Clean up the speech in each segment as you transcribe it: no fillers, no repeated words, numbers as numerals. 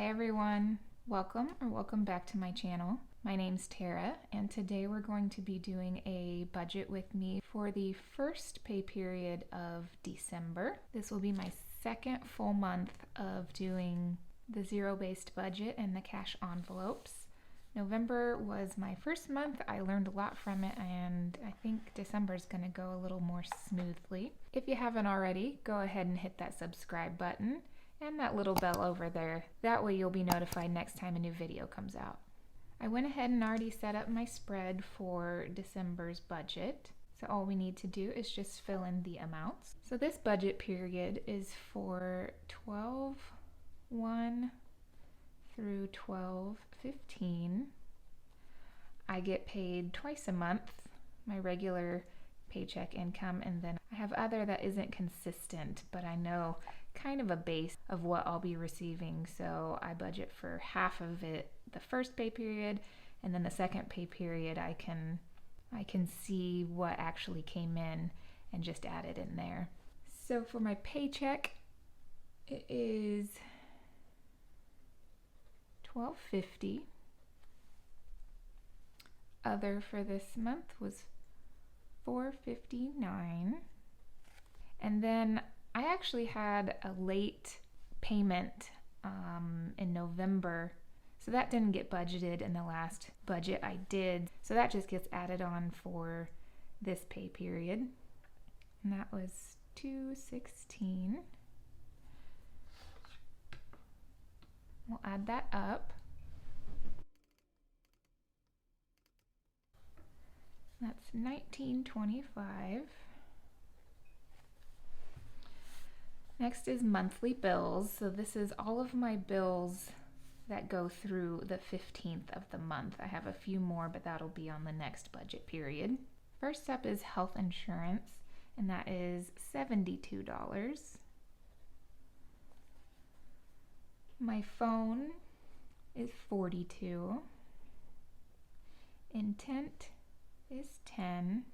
Hi everyone, welcome back to my channel. My name's Tara, and today we're going to be doing a budget with me for the first pay period of December. This will be my second full month of doing the zero-based budget and the cash envelopes. November was my first month. I learned a lot from it, and I think December is going to go a little more smoothly. If you haven't already, go ahead and hit that subscribe button and that little bell over there. That way you'll be notified next time a new video comes out. I went ahead and already set up my spread for December's budget. So all we need to do is just fill in the amounts. So this budget period is for 12/1 through 12/15. I get paid twice a month, my regular paycheck income, and then I have other that isn't consistent, but I know kind of a base of what I'll be receiving. So I budget for half of it the first pay period, and then the second pay period I can see what actually came in and just add it in there. So for my paycheck, it is $12.50. Other for this month was $4.59. And then I actually had a late payment in November, so that didn't get budgeted in the last budget I did. So that just gets added on for this pay period. And that was $2.16. We'll add that up. That's $19.25. Next is monthly bills. So this is all of my bills that go through the 15th of the month. I have a few more, but that'll be on the next budget period. First up is health insurance, and that is $72. My phone is $42. Intent is $10.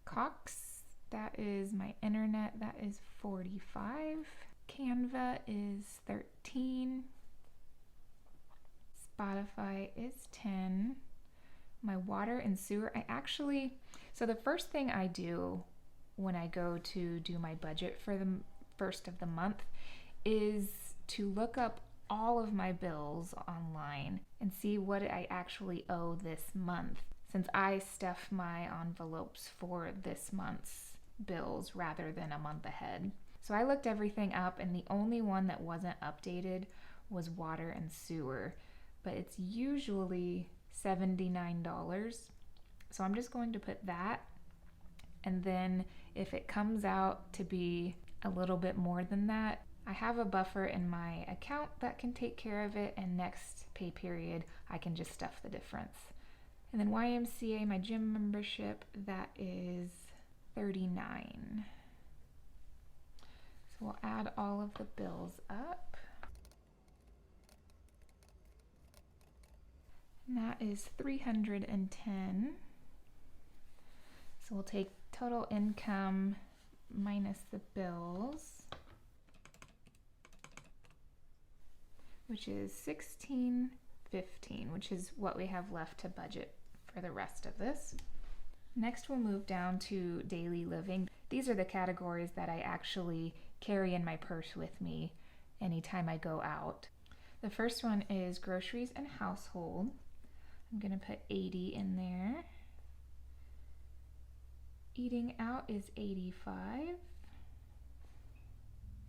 Cox, that is my internet, that is $45. Canva is $13. Spotify is $10. My water and sewer, so the first thing I do when I go to do my budget for the first of the month is to look up all of my bills online and see what I actually owe this month, since I stuff my envelopes for this month's bills rather than a month ahead. So I looked everything up, and the only one that wasn't updated was water and sewer, but it's usually $79. So I'm just going to put that, and then if it comes out to be a little bit more than that, I have a buffer in my account that can take care of it, and next pay period I can just stuff the difference. And then YMCA, my gym membership, that is $39. So we'll add all of the bills up. And that is $310. So we'll take total income minus the bills, which is $16.15, which is what we have left to budget for the rest of this. Next, we'll move down to daily living. These are the categories that I actually carry in my purse with me anytime I go out. The first one is groceries and household. I'm gonna put 80 in there. Eating out is 85.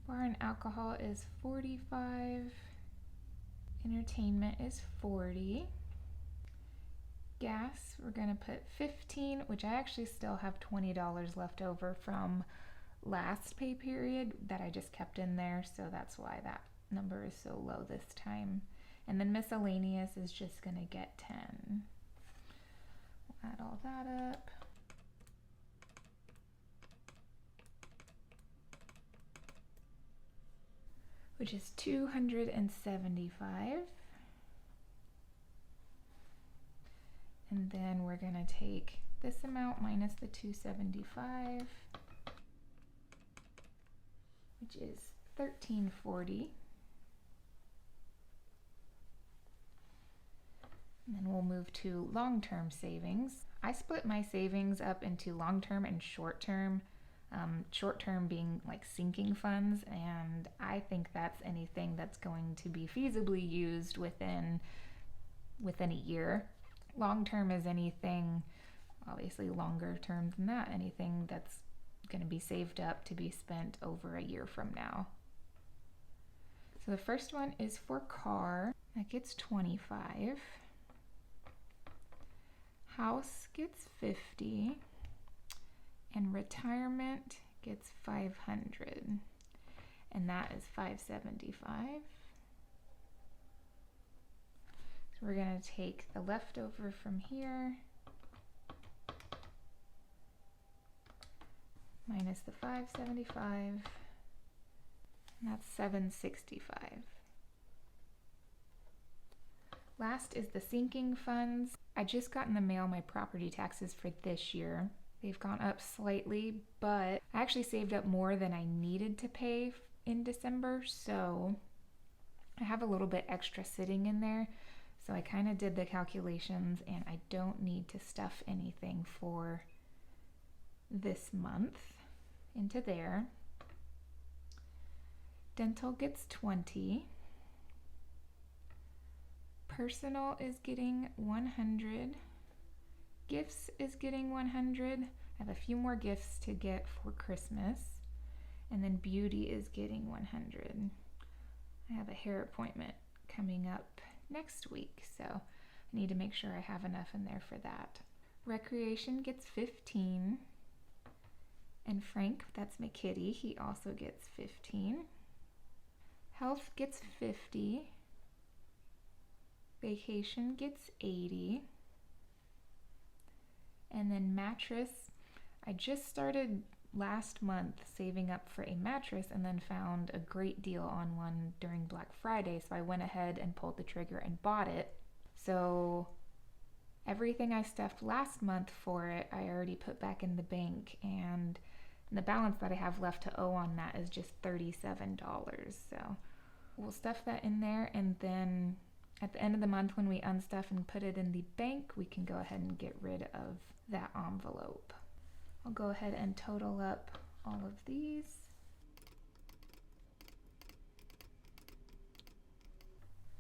Bar and alcohol is 45. Entertainment is 40. Gas, we're gonna put 15, which I actually still have $20 left over from last pay period that I just kept in there, so that's why that number is so low this time. And then miscellaneous is just gonna get 10. We'll add all that up. Which is $275. And then we're gonna take this amount minus the $275, which is $13.40. And then we'll move to long-term savings. I split my savings up into long-term and short-term. Short-term being like sinking funds, and I think that's anything that's going to be feasibly used within a year. Long-term is anything, obviously longer term than that, anything that's going to be saved up to be spent over a year from now. So the first one is for car. That gets $25. House gets $50. And retirement gets $500. And that is $575. So we're going to take the leftover from here minus the $575, and that's $765. Last is the sinking funds. I just got in the mail my property taxes for this year. They've gone up slightly, but I actually saved up more than I needed to pay in December, so I have a little bit extra sitting in there. So I kind of did the calculations, and I don't need to stuff anything for this month into there. Dental gets $20. Personal is getting $100. Gifts is getting $100. I have a few more gifts to get for Christmas. And then beauty is getting $100. I have a hair appointment coming up next week, so I need to make sure I have enough in there for that. Recreation gets $15. And Frank, that's my kitty, he also gets $15. Health gets $50. Vacation gets $80. And then mattress, I just started last month saving up for a mattress and then found a great deal on one during Black Friday, so I went ahead and pulled the trigger and bought it. So everything I stuffed last month for it, I already put back in the bank, and the balance that I have left to owe on that is just $37. So we'll stuff that in there, and then at the end of the month when we unstuff and put it in the bank, we can go ahead and get rid of that envelope. I'll go ahead and total up all of these.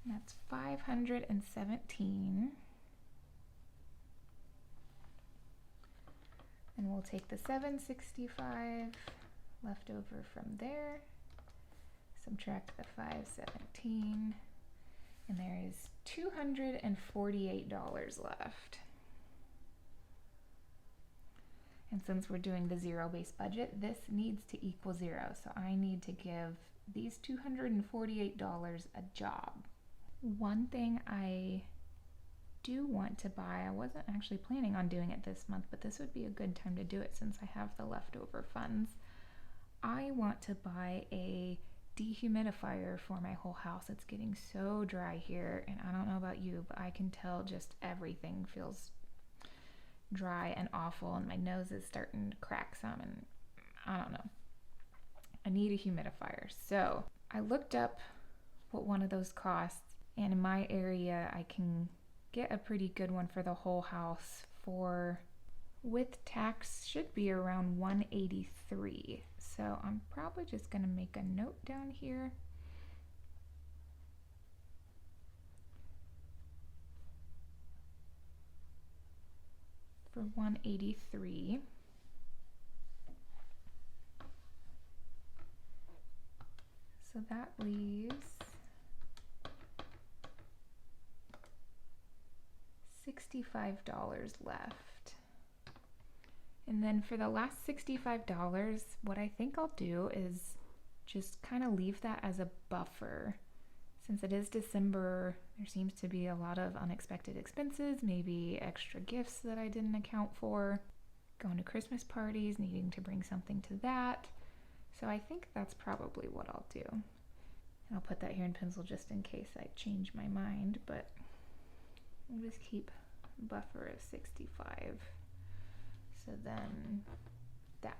And that's $517. And we'll take the $765 left over from there, subtract the $517, and there is $248 left. And since we're doing the zero-based budget, this needs to equal zero. So I need to give these $248 a job. One thing I do want to buy, I wasn't actually planning on doing it this month, but this would be a good time to do it since I have the leftover funds. I want to buy a dehumidifier for my whole house. It's getting so dry here, and I don't know about you, but I can tell just everything feels dry and awful, and my nose is starting to crack some, and I don't know. I need a humidifier. So I looked up what one of those costs, and in my area I can get a pretty good one for the whole house for, with tax, should be around $183. So I'm probably just gonna make a note down here. For $183. So that leaves $65 left. And then for the last $65, what I think I'll do is just kind of leave that as a buffer. Since it is December, there seems to be a lot of unexpected expenses, maybe extra gifts that I didn't account for, going to Christmas parties, needing to bring something to that. So I think that's probably what I'll do. And I'll put that here in pencil just in case I change my mind, but we'll just keep a buffer of 65. So then that.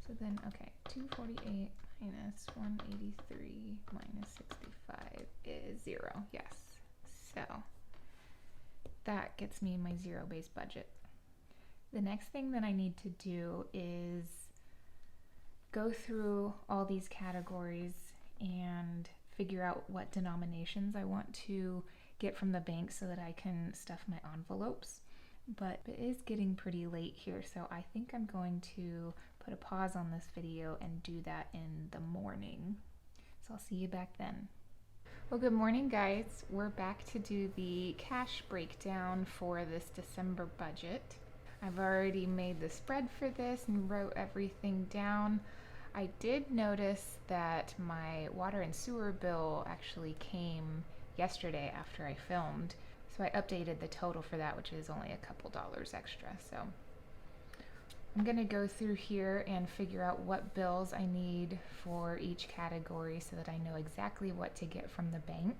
So then, okay, 248 minus 183 minus 65 is 0. Yes. So that gets me my zero-based budget. The next thing that I need to do is go through all these categories and figure out what denominations I want to get from the bank so that I can stuff my envelopes. But it is getting pretty late here, so I think I'm going to put a pause on this video and do that in the morning. So I'll see you back then. Well, good morning, guys. We're back to do the cash breakdown for this December budget. I've already made the spread for this and wrote everything down. I did notice that my water and sewer bill actually came yesterday after I filmed, so I updated the total for that, which is only a couple dollars extra. So I'm going to go through here and figure out what bills I need for each category so that I know exactly what to get from the bank.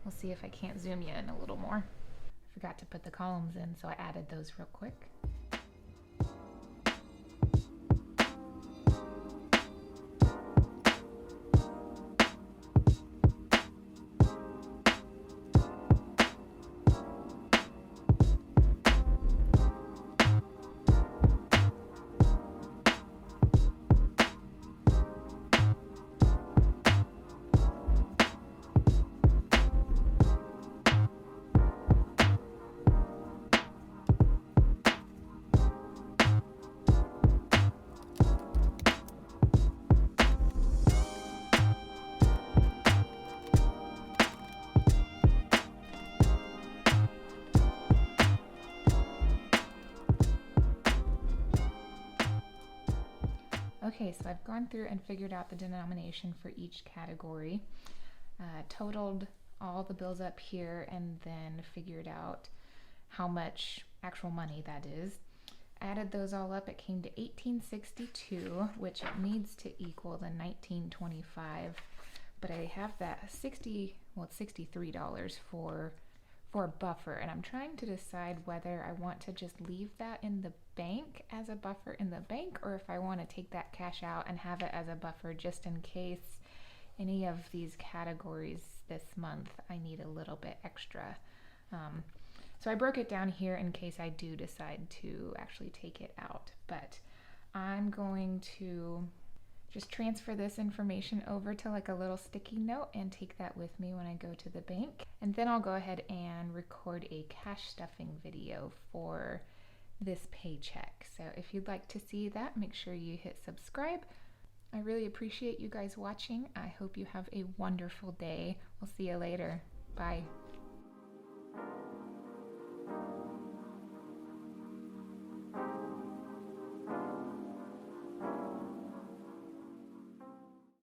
We'll see if I can't zoom you in a little more. I forgot to put the columns in, so I added those real quick. Okay, so I've gone through and figured out the denomination for each category, totaled all the bills up here, and then figured out how much actual money that is. Added those all up, it came to $18.62, which it needs to equal the $19.25, but I have that it's $63 for a buffer, and I'm trying to decide whether I want to just leave that in the bank as a buffer in the bank, or if I want to take that cash out and have it as a buffer just in case any of these categories this month I need a little bit extra. So I broke it down here in case I do decide to actually take it out, but I'm going to just transfer this information over to like a little sticky note and take that with me when I go to the bank. And then I'll go ahead and record a cash stuffing video for this paycheck. So if you'd like to see that, make sure you hit subscribe. I really appreciate you guys watching. I hope you have a wonderful day. We'll see you later. Bye.